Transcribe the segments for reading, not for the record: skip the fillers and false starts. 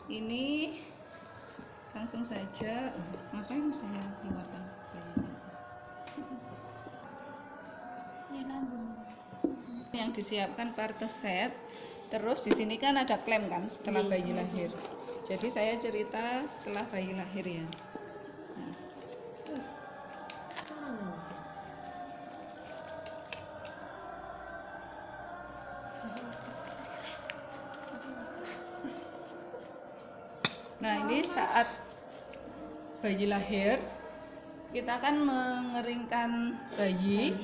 Ini langsung saja, ngapain saya keluarkan yang disiapkan partes set. Terus di sini kan ada klem kan setelah bayi lahir. Jadi saya cerita setelah bayi lahir ya. Nah ini saat bayi lahir kita akan mengeringkan bayi,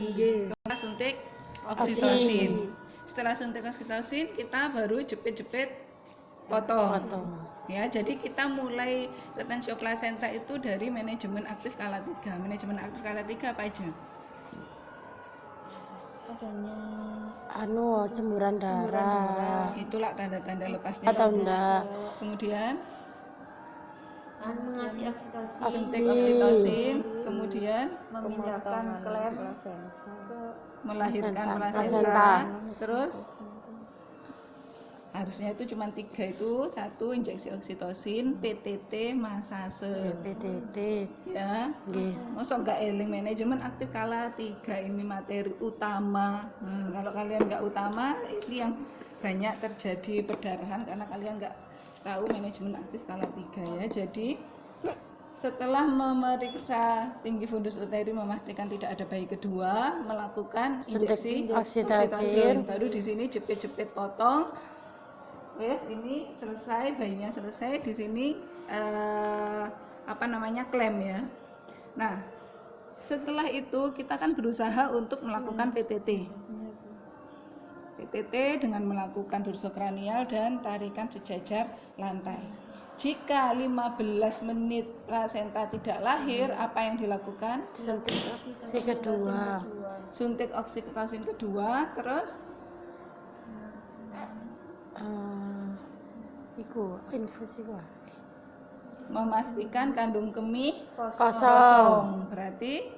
kita suntik oksitosin. Setelah suntik oksitosin kita baru jepit-jepit potong. Ya, jadi kita mulai retensio plasenta itu dari manajemen aktif kala 3. Manajemen aktif kala 3 apa aja? Semburan darah. Itulah tanda-tanda lepasnya. Atau enggak? Kemudian mengasih oksitosin, suntik oksitosin, kemudian memindahkan klem melahirkan Plasenta. plasenta. Terus harusnya itu cuma 3 itu, 1 injeksi oksitosin, PTT, masase. PTT. Ya, masa enggak eling manajemen aktif kala 3 ini materi utama. Kalau kalian enggak utama, ini yang banyak terjadi perdarahan karena kalian enggak tahu manajemen aktif kala 3 ya. Jadi setelah memeriksa tinggi fundus uteri memastikan tidak ada bayi kedua, melakukan injeksi oksitosin. Baru di sini jepit-jepit potong. Wes ini selesai, bayinya selesai. Di sini klem ya. Nah, setelah itu kita akan berusaha untuk melakukan PTT. PTT dengan melakukan dorsokranial dan tarikan sejajar lantai. Jika 15 menit plasenta tidak lahir, apa yang dilakukan? Suntik oksitosin kedua, terus infusi memastikan kandung kemih kosong. Berarti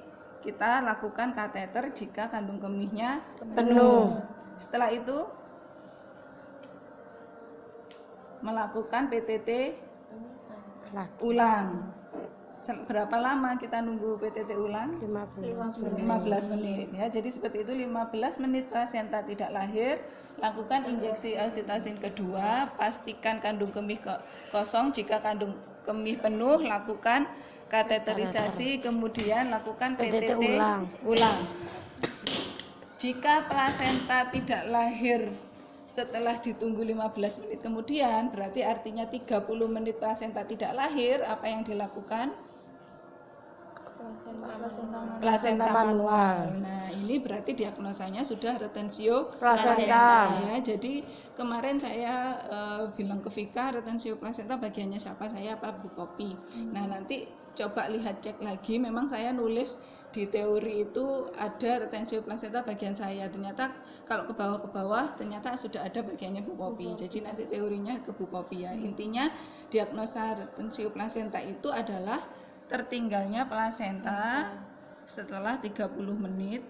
kita lakukan kateter jika kandung kemihnya Penuh. Setelah itu melakukan PTT ulang. Berapa lama kita nunggu PTT ulang? 15 menit ya. Jadi seperti itu, 15 menit plasenta tidak lahir, lakukan injeksi oksitosin kedua, pastikan kandung kemih kosong. Jika kandung kemih penuh, lakukan kateterisasi, kemudian lakukan PTT ulang. Jika plasenta tidak lahir setelah ditunggu 15 menit kemudian, berarti artinya 30 menit plasenta tidak lahir, apa yang dilakukan? Plasenta manual. Nah, ini berarti diagnosanya sudah retensio plasenta ya. Jadi kemarin saya bilang ke Vika, retensio plasenta bagiannya siapa? Saya apa Bu Popi. Nah, nanti coba lihat cek lagi, memang saya nulis di teori itu ada retensio plasenta bagian saya. Ternyata kalau ke bawah ternyata sudah ada bagiannya Bu Popi. Jadi nanti teorinya ke Bu Popi ya. Intinya diagnosa retensio plasenta itu adalah tertinggalnya plasenta setelah 30 menit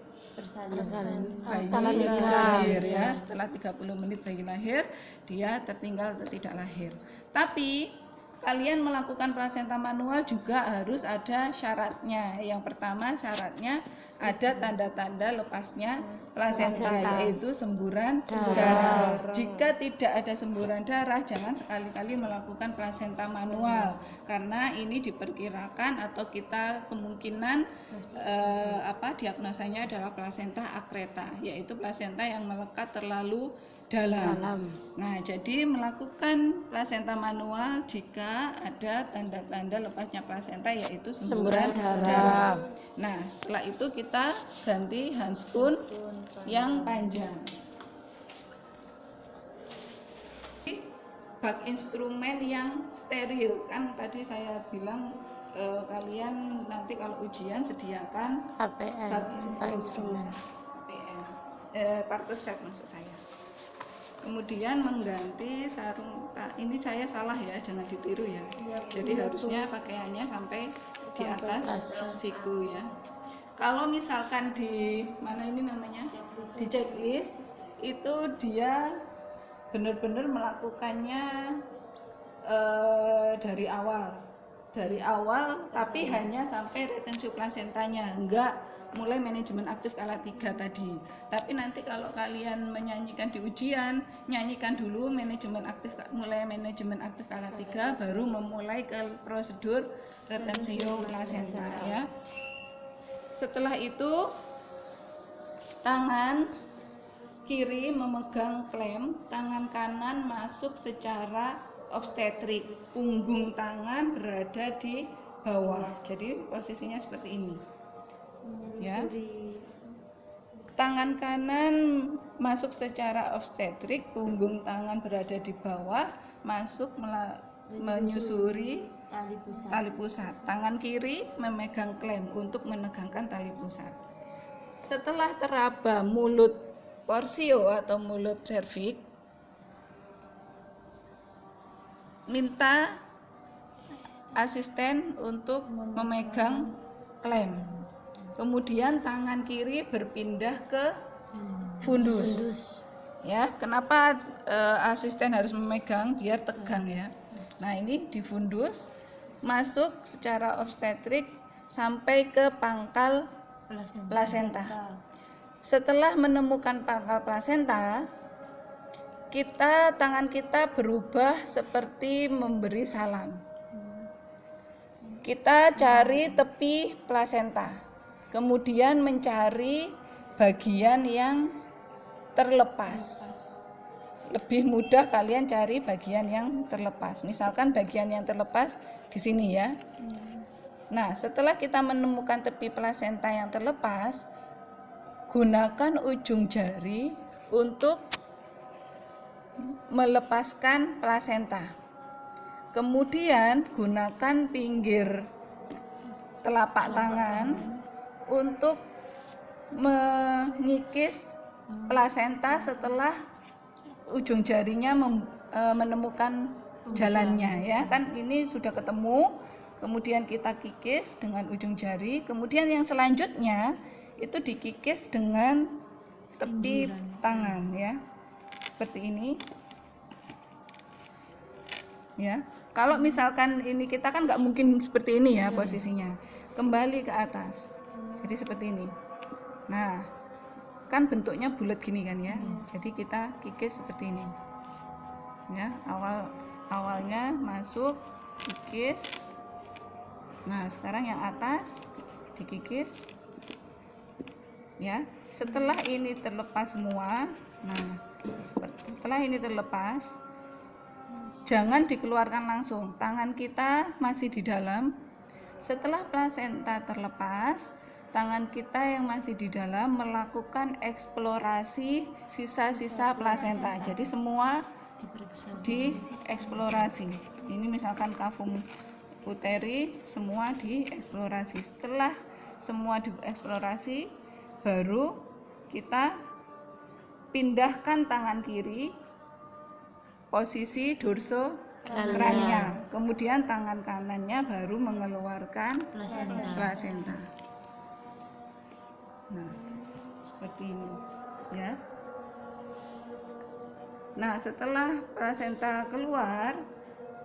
bayi lahir ya. Setelah 30 menit bayi lahir, dia tertinggal atau tidak lahir. Tapi kalian melakukan plasenta manual juga harus ada syaratnya. Yang pertama syaratnya ada tanda-tanda lepasnya plasenta, yaitu semburan darah. Jika tidak ada semburan darah, jangan sekali-kali melakukan plasenta manual karena ini diperkirakan atau kita kemungkinan diagnosanya adalah plasenta akreta, yaitu plasenta yang melekat terlalu dalam. Nah, jadi melakukan plasenta manual jika ada tanda-tanda lepasnya plasenta, yaitu semburan darah. Nah, setelah itu kita ganti handskun yang panjang. Bak instrumen yang steril, kan tadi saya bilang kalian nanti kalau ujian sediakan APN, bak instrumen. Partes set maksud saya. Kemudian mengganti sarung ini saya salah ya, jangan ditiru ya. Jadi harusnya pakaiannya sampai di atas siku ya. Kalau misalkan di mana ini namanya di checklist itu dia benar-benar melakukannya dari awal tapi hanya sampai retensio plasentanya, enggak mulai manajemen aktif skala 3 tadi. Tapi nanti kalau kalian menyanyikan di ujian, nyanyikan dulu mulai manajemen aktif skala 3 baru memulai ke prosedur retensio plasenta ya. Setelah itu tangan kiri memegang klem, tangan kanan masuk secara obstetrik, punggung tangan berada di bawah. Jadi posisinya seperti ini. Ya. Tangan kanan masuk secara obstetrik, punggung tangan berada di bawah, masuk menyusuri tali pusat. Tangan kiri memegang klem untuk menegangkan tali pusat. Setelah teraba mulut porsio atau mulut serviks, minta asisten untuk memegang klem. Kemudian tangan kiri berpindah ke fundus. Ya, kenapa asisten harus memegang biar tegang ya. Nah, ini di fundus masuk secara obstetrik sampai ke pangkal plasenta. Setelah menemukan pangkal plasenta, tangan kita berubah seperti memberi salam. Kita cari tepi plasenta, kemudian mencari bagian yang terlepas. Lebih mudah kalian cari bagian yang terlepas. Misalkan bagian yang terlepas di sini ya. Nah, setelah kita menemukan tepi plasenta yang terlepas, gunakan ujung jari untuk melepaskan plasenta. Kemudian gunakan pinggir telapak tangan untuk mengikis plasenta setelah ujung jarinya menemukan jalannya ya. Kan ini sudah ketemu, kemudian kita kikis dengan ujung jari. Kemudian yang selanjutnya itu dikikis dengan tepi tangan ya. Seperti ini ya. Kalau misalkan ini kita kan nggak mungkin seperti ini ya posisinya, kembali ke atas jadi seperti ini. Nah, kan bentuknya bulat gini kan ya, jadi kita kikis seperti ini ya. Awalnya masuk kikis. Nah, sekarang yang atas dikikis ya. Setelah ini terlepas semua, nah setelah ini terlepas, jangan dikeluarkan langsung, tangan kita masih di dalam. Setelah plasenta terlepas, tangan kita yang masih di dalam melakukan eksplorasi sisa-sisa plasenta. Jadi semua dieksplorasi. Ini misalkan kavum uteri, semua dieksplorasi. Setelah semua dieksplorasi, baru kita pindahkan tangan kiri posisi dorso kranial. Kemudian tangan kanannya baru mengeluarkan plasenta. Nah, seperti ini ya. Nah, setelah plasenta keluar,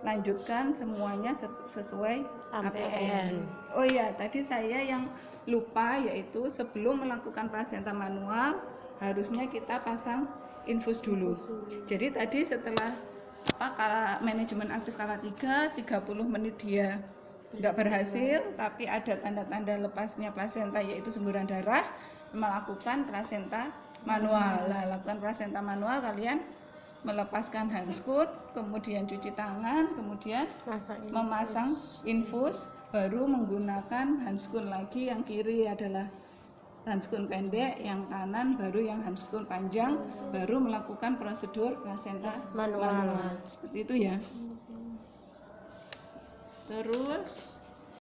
lanjutkan semuanya sesuai APN. Oh ya, tadi saya yang lupa, yaitu sebelum melakukan plasenta manual harusnya kita pasang infus dulu. Jadi tadi setelah manajemen aktif skala 3, 30 menit dia nggak berhasil, tapi ada tanda-tanda lepasnya plasenta yaitu semburan darah, melakukan plasenta manual. Lah, lakukan plasenta manual, kalian melepaskan handskun, kemudian cuci tangan, kemudian memasang infus, baru menggunakan handskun lagi. Yang kiri adalah handskun pendek, yang kanan baru yang handskun panjang, baru melakukan prosedur plasenta manual. Seperti itu ya. Terus